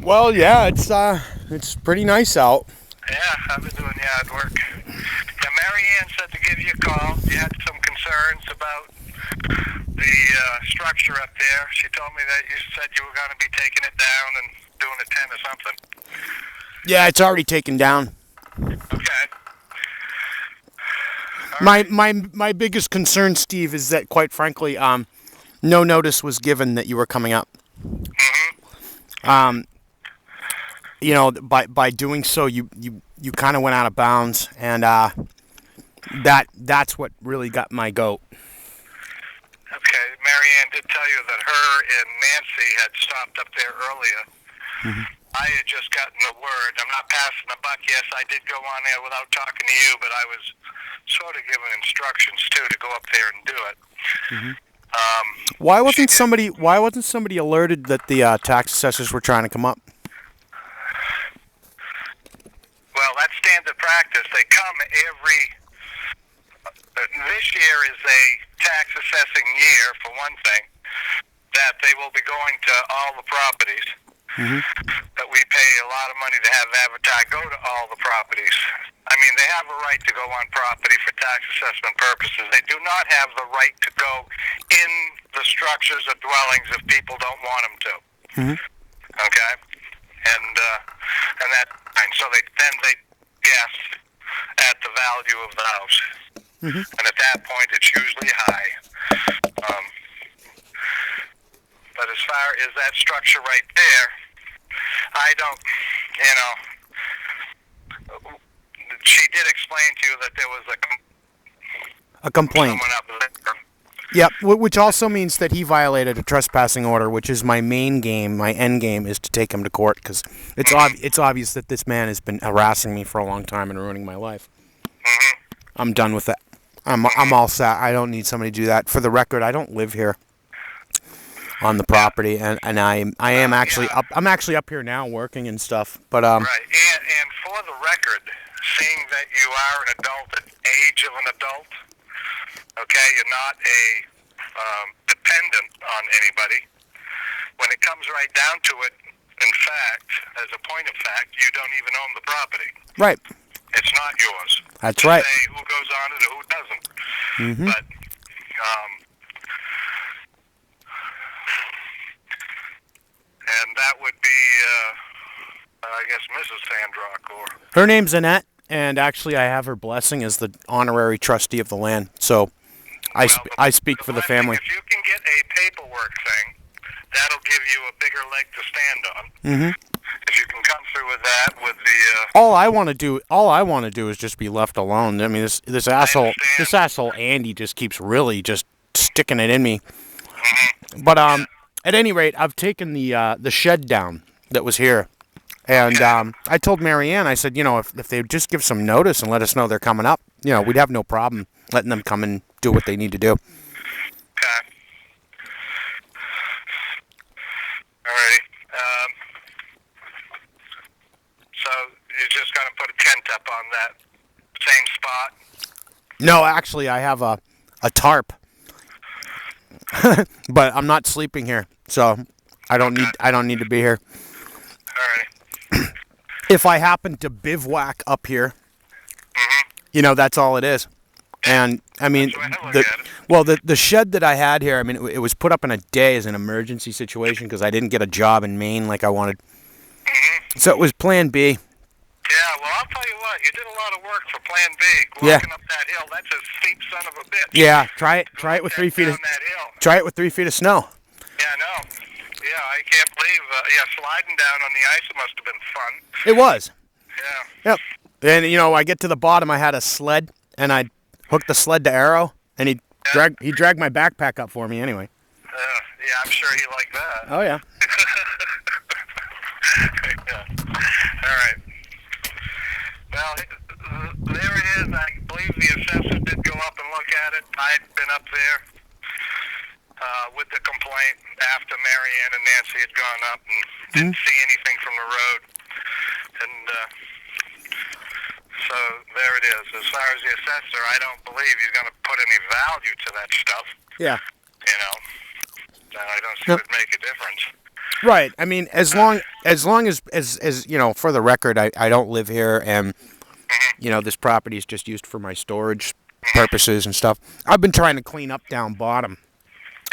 Well, yeah, it's pretty nice out. Yeah, I've been doing yard work. Now, Mary Ann said to give you a call. You had some concerns about the structure up there. She told me that you said you were going to be taking it down and doing a tent or something. Yeah, it's already taken down. Okay. My biggest concern, Steve, is that quite frankly, no notice was given that you were coming up. Mm-hmm. By doing so, you kind of went out of bounds, and that's what really got my goat. Okay. Mary Ann did tell you that her and Nancy had stopped up there earlier. Mm-hmm. I had just gotten the word. I'm not passing the buck. Yes, I did go on there without talking to you, but I was sort of given instructions too to go up there and do it. Mm-hmm. Why wasn't somebody alerted that the tax assessors were trying to come up? Well, that's standard practice. They come every. This year is a tax assessing year, for one thing. That they will be going to all the properties. Mm-hmm. That we pay a lot of money to have advertised. Go to all the properties. I mean, they have a right to go on property for tax assessment purposes. They do not have the right to go in the structures of dwellings if people don't want them to. Mm-hmm. Okay, and that, and so they guess at the value of the house, Mm-hmm. and at that point, it's usually high. But as far as that structure right there, I don't, she did explain to you that there was A complaint. someone up there. Yep, which also means that he violated a trespassing order, which is my main game. My end game is to take him to court because it's obvious that this man has been harassing me for a long time and ruining my life. Mm-hmm. I'm done with that. I'm all set. I don't need somebody to do that. For the record, I don't live here on the property, and I am actually up. I'm actually up here now working and stuff. But Right, and for the record, seeing that you are an adult at age of an adult, okay, you're not a dependent on anybody. When it comes right down to it, in fact, as a point of fact, you don't even own the property. right. It's not yours. That's To right. say who goes on it or who doesn't. Mm-hmm. But and that would be, I guess, Mrs. Sandrock, or Her name's Annette, and actually I have her blessing as the honorary trustee of the land. So I speak for the family. If you can get a paperwork thing, that'll give you a bigger leg to stand on. Mm-hmm. If you can come through with that, with the All I want to do is just be left alone. I mean, this asshole Andy just keeps really just sticking it in me. mm-hmm. But at any rate, I've taken the shed down that was here, and I told Mary Ann, I said, if they would just give some notice and let us know they're coming up, we'd have no problem letting them come and do what they need to do. Okay. Alrighty. So you're just going to put a tent up on that same spot? No, actually, I have a tarp, but I'm not sleeping here, so I don't need to be here. Alrighty. If I happen to bivouac up here, Mm-hmm. that's all it is. And I mean, That's the way I look at it. the shed that I had here, I mean, it was put up in a day as an emergency situation because I didn't get a job in Maine like I wanted. Mm-hmm. So it was Plan B. Yeah, well, I'll tell you what, you did a lot of work for Plan B. Yeah. Walking up that hill, that's a steep son of a bitch. Yeah, try it with 3 feet of down that hill. try it with 3 feet of snow. Yeah, I know. Yeah, I can't believe, sliding down on the ice must have been fun. It was. Yeah. Yep. And I get to the bottom. I had a sled, and I hooked the sled to Arrow, and he dragged my backpack up for me anyway. Yeah, I'm sure he liked that. Oh yeah. Yeah. All right. Well, there it is. I believe the assessor did go up and look at it. I'd been up there with the complaint after Mary Ann and Nancy had gone up and didn't see anything from the road. And so there it is. As far as the assessor, I don't believe he's going to put any value to that stuff. Yeah. I don't see it would make a difference. Right. I mean, as long as you know, for the record, I don't live here, and you know, this property is just used for my storage purposes and stuff. I've been trying to clean up down bottom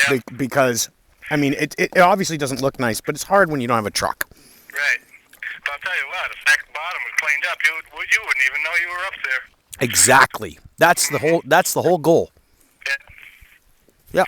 Yeah, because, I mean, it obviously doesn't look nice, but it's hard when you don't have a truck. right. But I'll tell you what, if that bottom was cleaned up, you wouldn't even know you were up there. Exactly. That's the whole goal. Yeah. Yep.